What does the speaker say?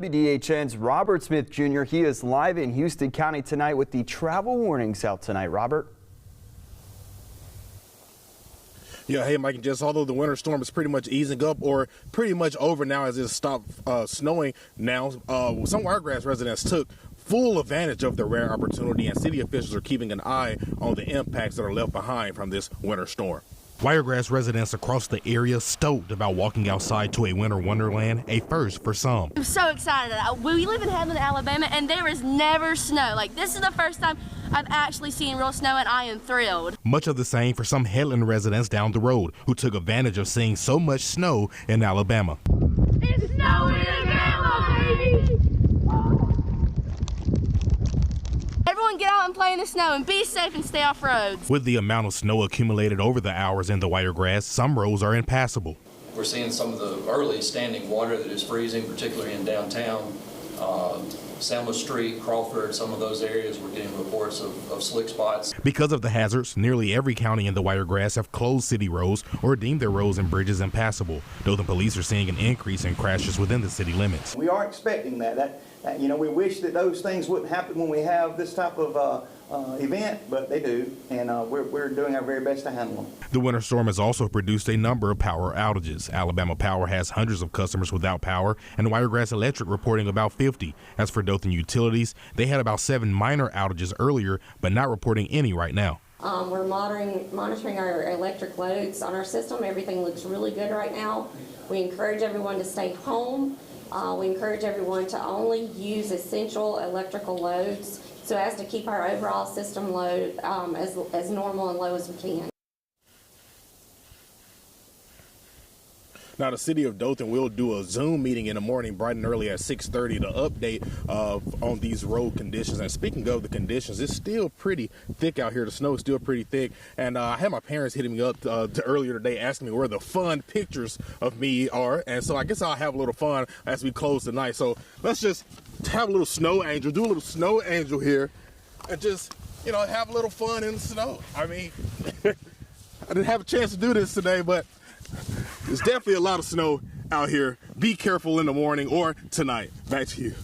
WDHN's Robert Smith Jr. He is live in Houston County tonight with the travel warnings out tonight. Robert. Yeah, hey, Mike and Jess, although the winter storm is pretty much easing up or pretty much over now as it stopped snowing now, some Wiregrass residents took full advantage of the rare opportunity, and city officials are keeping an eye on the impacts that are left behind from this winter storm. Wiregrass residents across the area stoked about walking outside to a winter wonderland, a first for some. I'm so excited. We live in Headland, Alabama, and there is never snow. Like, this is the first time I've actually seen real snow, and I am thrilled. Much of the same for some Headland residents down the road who took advantage of seeing so much snow in Alabama. It's snowing in Alabama, baby! Everyone get out and play in the snow and be safe and stay off roads. With the amount of snow accumulated over the hours in the Wiregrass, some roads are impassable. We're seeing some of the early standing water that is freezing, particularly in downtown, Selma Street, Crawford, some of those areas. We're getting reports of slick spots. Because of the hazards, nearly every county in the Wiregrass have closed city roads or deemed their roads and bridges impassable, though the police are seeing an increase in crashes within the city limits. We are expecting that. You know, we wish that those things wouldn't happen when we have this type of event, but they do, and we're doing our very best to handle them. The winter storm has also produced a number of power outages. Alabama Power has hundreds of customers without power, and Wiregrass Electric reporting about 50. As for Dothan Utilities, they had about 7 minor outages earlier, but not reporting any right now. We're monitoring our electric loads on our system. Everything looks really good right now. We encourage everyone to stay home. We encourage everyone to only use essential electrical loads so as to keep our overall system load as normal and low as we can. Now, the city of Dothan will do a Zoom meeting in the morning, bright and early at 6:30 to update on these road conditions. And speaking of the conditions, it's still pretty thick out here. The snow is still pretty thick. And I had my parents hitting me up earlier today asking me where the fun pictures of me are. And so I guess I'll have a little fun as we close tonight. So let's just have a little snow angel, do a little snow angel here, and just, you know, have a little fun in the snow. I mean, I didn't have a chance to do this today, but there's definitely a lot of snow out here. Be careful in the morning or tonight. Back to you.